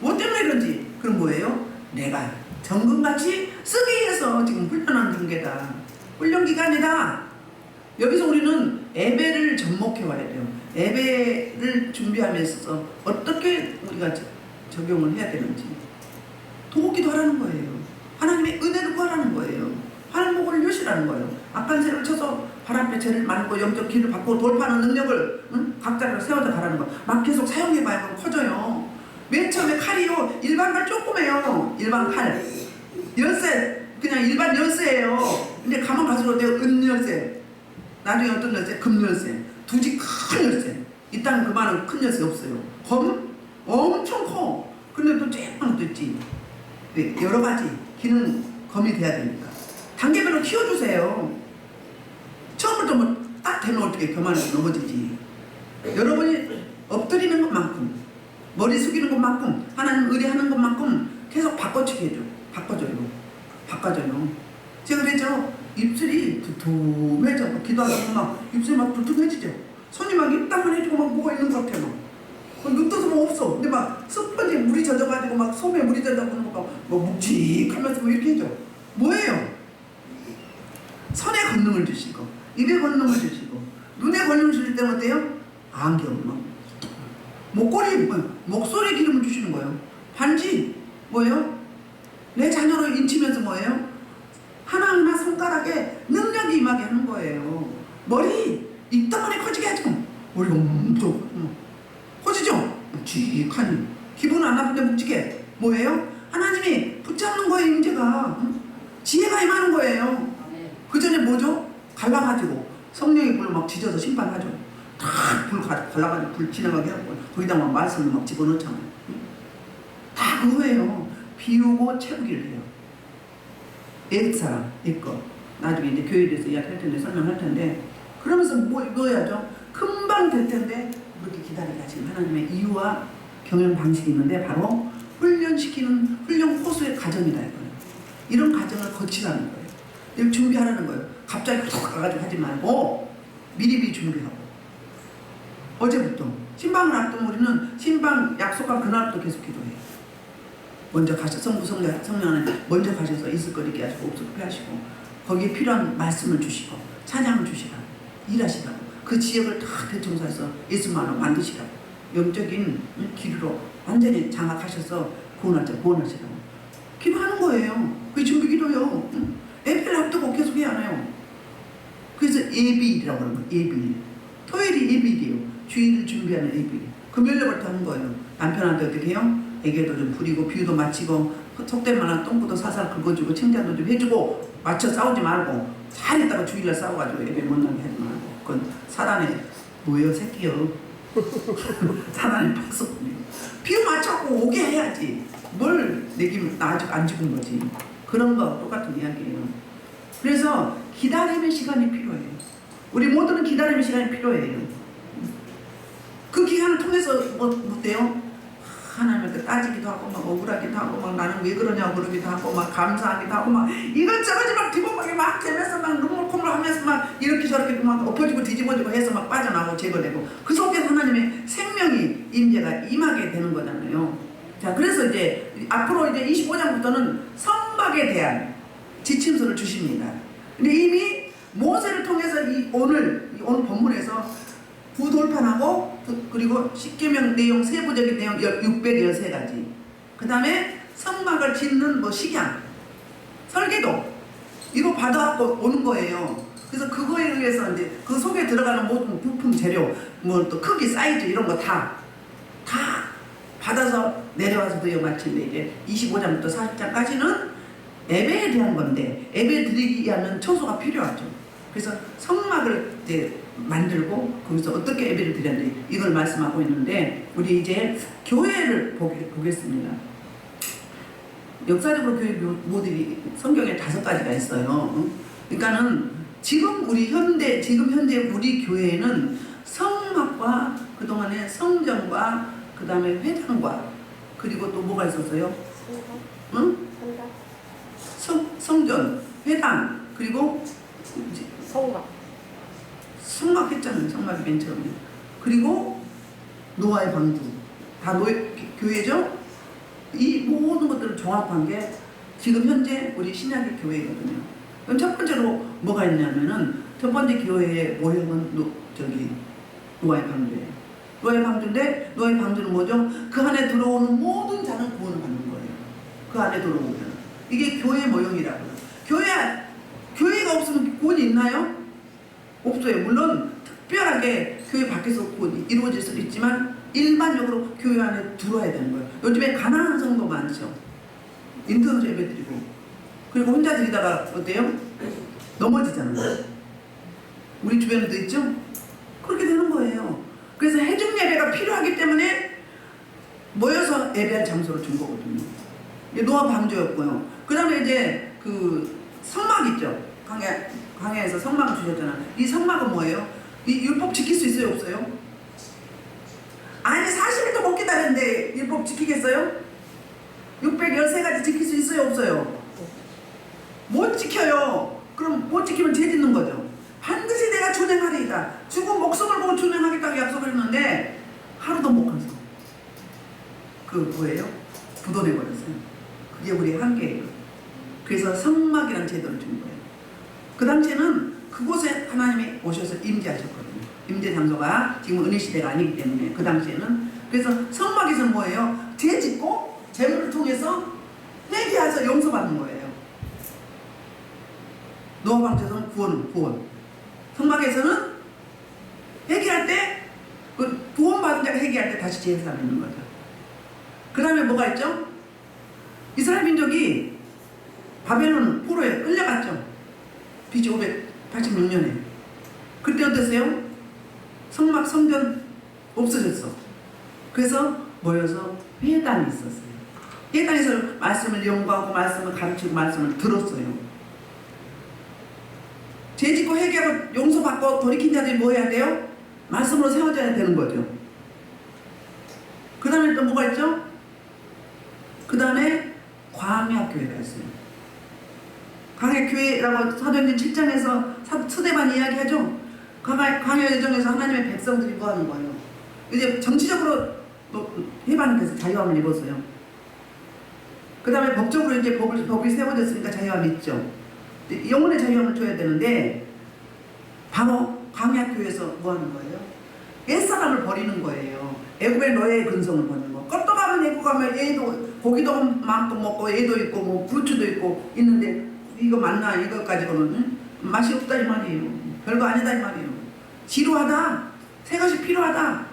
뭐 때문에 그런지. 그럼 뭐예요? 내가 정금같이 쓰기 위해서 지금 훈련한 단계다. 훈련 기간이다. 여기서 우리는 예배를 접목해 와야 돼요. 예배를 준비하면서 어떻게 우리가 적용을 해야 되는지 도끼도 하라는 거예요. 하나님의 은혜를 구하라는 거예요. 팔목을 유시라는 거예요. 악한 새를 쳐서 바람에 죄를 만고 영적 길을 받고 돌파하는 능력을, 응? 각자로 세워서 가라는 거. 막 계속 사용해봐야 그럼 커져요. 맨 처음에 칼이요. 일반 칼 조그매요. 일반 칼. 열쇠. 그냥 일반 열쇠예요. 근데 가만 갈수록 내가 은열쇠. 나중에 어떤 열쇠? 금열쇠. 두지 큰 열쇠. 이 땅에 그만한 큰 열쇠 없어요. 검? 엄청 커. 근데 또 쬐만 것도 있지. 네, 여러 가지 기능 검이 돼야 되니까. 단계별로 키워주세요. 처음부터 뭐 딱 되면 어떻게 교만해서 넘어지지. 여러분이 엎드리는 것만큼 머리 숙이는 것만큼 하나님 의뢰하는 것만큼 계속 바꿔치기 해줘. 바꿔줘요. 제가 그랬죠. 입술이 두툼해져. 기도하다가 막 입술이 막 두툼해지죠. 손이 막 입담만 해주고 막 뭐가 있는 것 같아. 막 눈 떠서 뭐 없어. 근데 막 스펀지에 물이 젖어가지고 막 솜에 물이 젖어가지고 뭐 묵직하면서 뭐 이렇게 해줘. 뭐예요? 손에 권능을 주시고 입에 권능을 주시고 눈에 권능을 주실 때는 어때요? 안경 뭐 목걸이 목소리 기름을 주시는 거예요. 반지 뭐예요? 내 자녀로 인치면서 뭐예요? 하나하나 손가락에 능력이 임하게 하는 거예요. 머리 입다만에 커지게 하죠. 머리가 엄청 커지죠? 묵직하니 기분은 안 나쁜데 묵직해. 뭐예요? 하나님이 붙잡는 거예요. 임재가 지혜가 임하는 거예요. 그 전에 뭐죠? 갈라가지고 성령의 불로 막 지져서 심판하죠. 다불 갈라가지고 불 지나가게 하고 거기다 막 말씀을 막 집어넣잖아요. 다 그거예요. 비우고 채우기를 해요. 옛사람, 옛거. 나중에 이제 교회에 대해서 이야기할 텐데 설명할 텐데 그러면서 뭐 해야죠? 금방 될 텐데 그렇게 기다리게 하시는 하나님의 이유와 경영 방식이 있는데 바로 훈련시키는 훈련 코스의 과정이다 이거예요. 이런 과정을 거치라는 거예요. 이걸 준비하라는 거예요. 갑자기 훅 가가지고 하지 말고 미리 준비하고. 어제부터 신방을 앞두고 우리는 신방 약속한 그날부터 계속 기도해요. 먼저 가셔서 성령은 먼저 가셔서 있을 거 있게 하시고 없을 거 하시고 거기에 필요한 말씀을 주시고 찬양을 주시라고 일하시라고 그 지역을 다 대청소해서 예수만으로 만드시라고 영적인 기류로 완전히 장악하셔서 구원하시라고 기도하는 거예요. 그게 준비 기도예요. 예배를 앞두고 계속 해야 하나요? 그래서 예비일이라고 하는 거예요. 예비일. 토요일이 예비일이에요. 주일을 준비하는 예비일. 금요일부터 하는 거예요. 남편한테 어떻게 해요? 애교도 좀 부리고 비유도 마치고 속된 만한 똥구도 살살 긁어주고 칭찬도 좀 해주고 맞춰 싸우지 말고 잘 있다가 주일날 싸워가지고 예배 못 나게 하지 말고 그건 사단의 뭐예요 새끼요. 사단의 박수꾼이에요. 비유 맞춰갖고 오게 해야지. 뭘 내기면 나 아직 안 죽은 거지. 그런 거 똑같은 이야기예요. 그래서 기다림의 시간이 필요해요. 우리 모두는 기다림의 시간이 필요해요. 그 기간을 통해서 뭐 돼요? 하나님한테 따지기도 하고 막 억울하기도 하고 막 나는 왜 그러냐고 그러기도 하고 막 감사하기도 하고 막 이것저것 막 뒤범하게 막 재면서 막 눈물 콧물 하면서 막 이렇게 저렇게 막 엎어지고 뒤집어지고 해서 막 빠져나오고 제거되고 그 속에 하나님의 생명이 임재가 임하게 되는 거잖아요. 자 그래서 이제 앞으로 이제 25장부터는 성막에 대한 지침서를 주십니다. 근데 이미 모세를 통해서 오늘 본문에서 구돌판하고 그리고 십계명 내용 세부적인 내용 613가지 그 다음에 성막을 짓는 뭐 식양 설계도 이거 받아갖고 오는 거예요. 그래서 그거에 의해서 이제 그 속에 들어가는 모든 부품 재료 뭐 또 크기 사이즈 이런 거 다 받아서 내려와서 드려 마치는데 이제 25장부터 40장까지는 예배에 대한 건데 예배 드리기 위한 처소가 필요하죠. 그래서 성막을 이제 만들고 거기서 어떻게 예배를 드렸는지 이걸 말씀하고 있는데 우리 이제 교회를 보겠습니다. 역사적으로 교회 모델이 성경에 5가지가 있어요. 그러니까는 지금 현재 우리 교회는 성막과 그동안에 성전과 그 다음에 회당과 그리고 또 뭐가 있었어요? 응? 성전, 회당 그리고 성막 했잖아요. 성막이 맨 처음에. 그리고 노아의 방주. 다 교회죠? 이 모든 것들을 종합한 게 지금 현재 우리 신약의 교회거든요. 그럼 첫 번째로 뭐가 있냐면은 첫 번째 교회의 모형은 노아의 방주예요. 노아의 방주인데 노아의 방주는 뭐죠? 그 안에 들어오는 모든 자는 구원을 받는 거예요. 그 안에 들어오면. 이게 교회 모형이라고요. 교회가 없으면 구원이 있나요? 없어요. 물론 특별하게 교회 밖에서 이루어질 수도 있지만 일반적으로 교회 안에 들어와야 되는 거예요. 요즘에 가난한 성도 많죠. 인터넷 예배드리고 그리고 혼자 드리다가 어때요? 넘어지잖아요. 우리 주변에도 있죠? 그렇게 되는 거예요. 그래서 해중 예배가 필요하기 때문에 모여서 예배할 장소를 준 거거든요. 노아 방주였고요. 그 다음에 이제 그 성막 있죠. 강야에서 성막을 주셨잖아요. 이 성막은 뭐예요? 이 율법 지킬 수 있어요? 없어요? 아니 40일도 못 기다렸는데 율법 지키겠어요? 613가지 지킬 수 있어요? 없어요? 못 지켜요. 그럼 못 지키면 죄 짓는 거죠. 반드시 내가 준행하리이다. 죽은 목숨을 보고 준행하겠다고 약속을 했는데 하루도 못 가서 그 뭐예요? 부도내버렸어요. 그게 우리의 한계예요. 그래서 성막이라는 제도를 준 거예요. 그 당시에는 그곳에 하나님이 오셔서 임재하셨거든요. 임재 장소가 지금 은혜 시대가 아니기 때문에 그 당시에는. 그래서 성막에서는 뭐예요? 죄 짓고 제물을 통해서 회개해서 용서받는 거예요. 노아 방주에서는 구원. 성막에서는 회개할 때 그 구원받은 자가 회개할 때 다시 죄를 사는 거죠. 그 다음에 뭐가 있죠? 이스라엘 민족이 바벨론 포로에 끌려갔죠. BC 586년에. 그때 어땠어요? 성막 성전 없어졌어. 그래서 모여서 회당이 있었어요. 회당에서 말씀을 연구하고 말씀을 가르치고 말씀을 들었어요. 죄짓고 회개하고 용서받고 돌이킨 자들이 뭐 해야 돼요? 말씀으로 세워져야 되는 거죠. 그 다음에 또 뭐가 있죠? 그 다음에 광야교회가 있어요. 광야교회라고 사도행전 7장에서 스데반 이야기하죠. 광야 여정에서 하나님의 백성들이 뭐 하는 거예요? 이제 정치적으로 해방돼서 자유함을 입었어요. 그 다음에 법적으로 이제 법이 세워졌으니까 자유함이 있죠. 영혼의 자유함을 줘야 되는데 바로 광야교회에서 뭐 하는 거예요? 옛사람을 버리는 거예요. 애굽의 노예의 근성을 버리는 거. 껐다 가면 애굽 가면 얘도 고기도 마음껏 먹고 얘도 있고 뭐 부추도 있고 있는데 이거 맞나 이거 가지고는 맛이 없다 이 말이에요. 별거 아니다 이 말이에요. 지루하다. 새 것이 필요하다.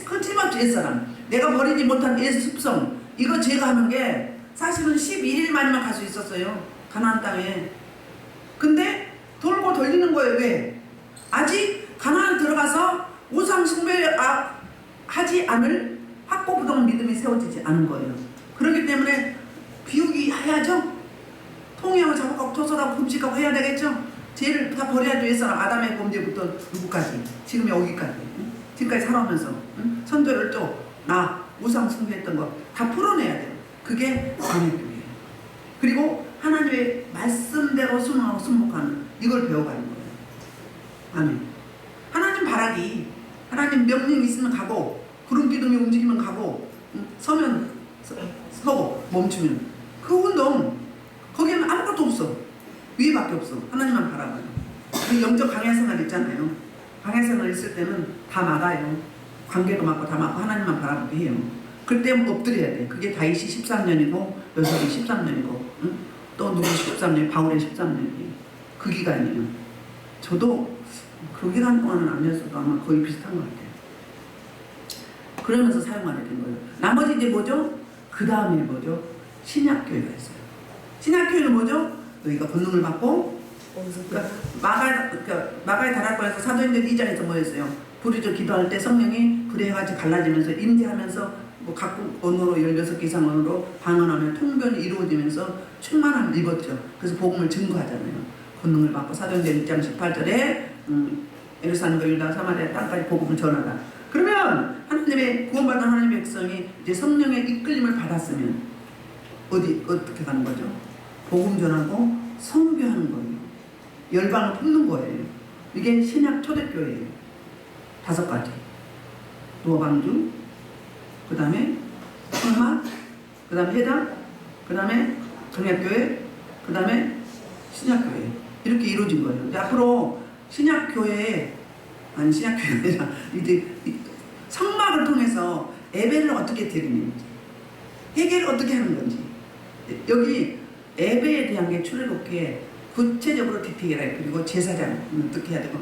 끊임없이 옛사람. 내가 버리지 못한 옛 습성. 이거 제가 하는 게 사실은 11일 만에만 갈 수 있었어요. 가나안 땅에. 근데 돌고 돌리는 거예요. 왜? 아직 가나안 들어가서 우상 숭배하지 않을 확고부동한 믿음이 세워지지 않은 거예요. 그렇기 때문에 비우기 해야죠. 통행을 잡아가고 토설하고 흠식하고 해야 되겠죠. 죄를 다 버려야죠. 옛사람 아담의 범죄부터 누구까지 지금 여기까지 지금까지 살아오면서 선조를 나 우상 숭배했던 거 다 풀어내야 돼요. 그게 광야교회예요. 그리고 하나님의 말씀대로 순목하는 이걸 배워가는 거예요. 아멘. 하나님 바라기, 하나님 명령이 있으면 가고 구름 기둥이 움직이면 가고 서면 서고 멈추면 그 운동 거기에는 아무것도 없어. 위에밖에 없어. 하나님만 바라봐요. 그 영적 강야생활 있잖아요. 강야생활 있을 때는 다 막아요. 관계도 막고 다 막고 하나님만 바라보게 해요. 그때 엎드려야 돼. 그게 다윗이 13년이고 요셉이 13년이고 또 누구 13년, 바울의 13년이 그 기간이에요. 저도 그 기간 동안은 아니었어도 아마 거의 비슷한 것 같아요. 그러면서 사용하게 된 거예요. 나머지 이제 뭐죠? 그 다음에 뭐죠? 신약교회가 있어요. 신약교회는 뭐죠? 너희가 권능을 받고 마가의 다락방에서 사도행전 2장에서 뭐였어요? 불이죠. 기도할 때 성령이 불의 해같이 갈라지면서 임재하면서 뭐 각국 언어로 16개 이상 언어로 방언하며 통변이 이루어지면서 충만함을 입었죠. 그래서 복음을 증거하잖아요. 권능을 받고 사도행전 1장 18절에 예루살렘과 유다 사마리아 땅까지 복음을 전하다. 그러면 하나님의 구원받은 하나님의 백성이 이제 성령의 이끌림을 받았으면 어떻게 가는 거죠? 복음 전하고 선교하는 거예요. 열방을 품는 거예요. 이게 신약 초대교회예요. 5가지. 노방주, 그 다음에 성막, 그 다음에 회당, 그 다음에 광야교회, 그 다음에 신약교회. 이렇게 이루어진 거예요. 근데 앞으로 신약교회가 아니라 이제 성막을 통해서 예배를 어떻게 드리는지, 회개를 어떻게 하는 건지, 여기 예배에 대한 게 출애굽기에 구체적으로 디테일하게, 그리고 제사장 어떻게 해야 되고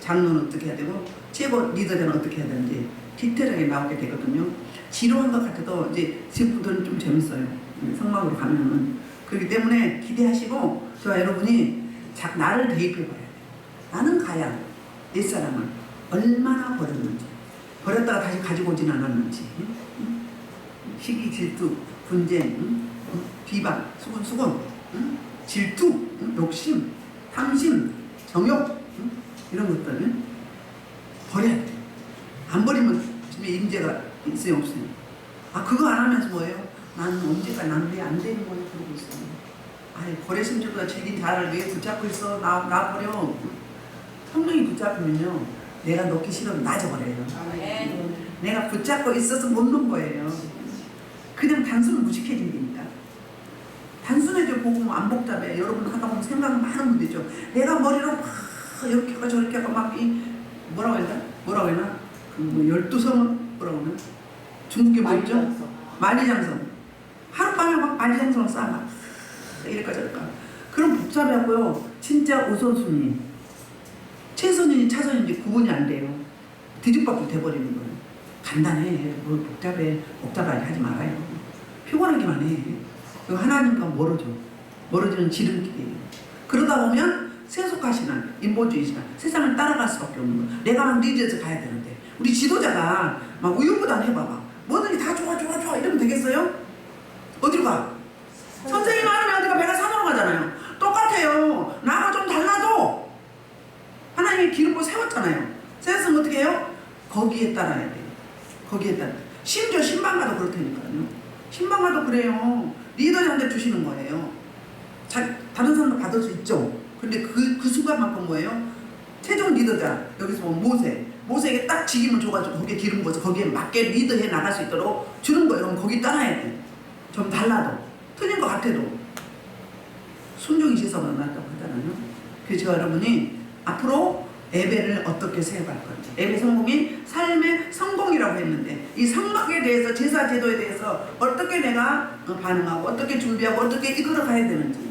장로는 어떻게 해야 되고 최고 리더자는 어떻게 해야 되는지 디테일하게 나오게 되거든요. 지루한 것 같아도 이제 지금부터는 좀 재밌어요. 성막으로 가면은. 그렇기 때문에 기대하시고 저와 여러분이 나를 대입해 봐야 돼요. 나는 가야 내 사람을 얼마나 버렸는지, 버렸다가 다시 가지고 오진 않았는지, 시기, 질투, 분쟁, 비방, 수군, 질투, 욕심, 탐심, 정욕, 이런 것들 버려야 돼. 안 버리면 집에 임재가 있어요, 없어요? 그거 안 하면서 뭐예요? 나는 언제까지 나는 왜 안 되는 거야? 그러고 있어. 버렸으면 좋겠다. 자기 자를 왜 붙잡고 있어? 나 버려. 성령이 붙잡으면요, 내가 놓기 싫으면 놔줘버려요. 내가 붙잡고 있어서 못 놓은 거예요. 그냥 단순히 무식해진다니까. 단순해져 보고 안 복잡해. 여러분 하다 보면 생각은 많은 분들이죠. 내가 머리로 막 이렇게 하고 저렇게 하고 막 뭐라고 했나? 그 12성은 뭐라고 하나? 중국에 뭐 있죠? 만리장성. 하룻밤에 막 만리장성을 쌓아 막 이럴까 저럴까. 그럼 복잡해갖고요. 진짜 우선순위. 최선인지 차선인지 구분이 안 돼요. 뒤죽박죽 돼버리는 거예요. 간단해. 뭘 복잡하게 하지 말아요. 피곤하기만 해. 그거 하나님과 멀어지는 지름길이에요. 그러다 보면 세속화시나 인본주의시나 세상을 따라갈 수밖에 없는 거예요. 내가 막 리드해서 가야 되는데 우리 지도자가 막 우유부단 해봐봐. 뭐든지 다 좋아 이러면 되겠어요? 어디로 가? 선생님 하면 어디가 배가 산으로 가잖아요. 똑같아요. 나가 좀 달라도 하나님이 기름부어 세웠잖아요. 세웠으면 어떻게 해요? 거기에 따라야 돼요. 거기에 따라. 심지어 신방가도 그렇다니까요. 신방가도 그래요. 리더한테 주시는 거예요. 다른 사람도 받을 수 있죠. 근데 그 순간만큼 뭐예요? 최종 리더자, 여기서 보면 모세에게 딱 직임을 줘가지고 거기에 기름 부어서 거기에 맞게 리더해 나갈 수 있도록 주는 거예요. 그럼 거기 따라야 돼. 좀 달라도 틀린 것 같아도 순종이 지성으로 났다고 하잖아요. 그래서 저 여러분이 앞으로 예배를 어떻게 세워갈 건지, 예배 성공이 삶의 성공이라고 했는데 이 성막에 대해서, 제사 제도에 대해서 어떻게 내가 반응하고 어떻게 준비하고 어떻게 이끌어 가야 되는지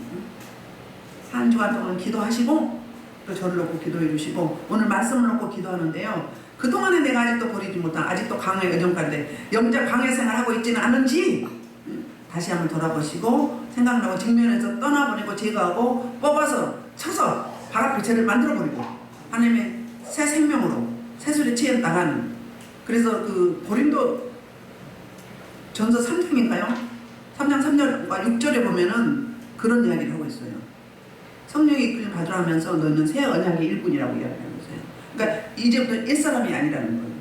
한 주간 동안 기도하시고 또 저를 놓고 기도해 주시고 오늘 말씀을 놓고 기도하는데요. 그동안에 내가 아직도 버리지 못한, 아직도 강의 여정 가운데 영적 강의 생활하고 있지는 않은지 다시 한번 돌아보시고 생각나고 직면해서 떠나보내고 제거하고 뽑아서 쳐서 발 앞에 죄를 만들어버리고 하나님의 새 생명으로 새술에 취해 나가는. 그래서 그 고린도 전서 3장인가요? 3장 3절과 6절에 보면은 그런 이야기를 하고 있어요. 성령의 이끌림 받으라 하면서 너는 새 언약의 일꾼이라고 이야기하고 있어요. 그러니까 이제부터 옛사람이 아니라는 거예요.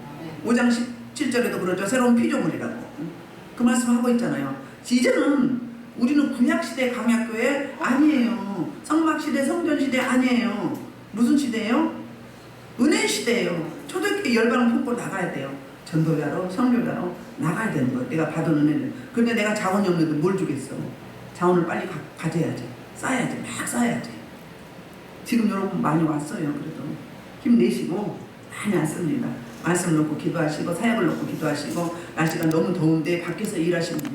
5장 17절에도 그러죠. 새로운 피조물이라고. 그 말씀하고 있잖아요. 이제는 우리는 구약시대 강약교회 아니에요. 성막시대 성전시대 아니에요. 무슨 시대예요? 은혜 시대예요. 초대교회 열방을 품고 나가야 돼요. 전도자로 선교자로 나가야 되는 거예요. 내가 받은 은혜를. 그런데 내가 자원이 없는데 뭘 주겠어. 자원을 빨리 가져야지. 쌓아야지. 막 쌓아야지. 지금 여러분 많이 왔어요. 그래도 힘내시고 많이 왔습니다. 말씀 놓고 기도하시고 사역을 놓고 기도하시고 날씨가 너무 더운데 밖에서 일하시는 분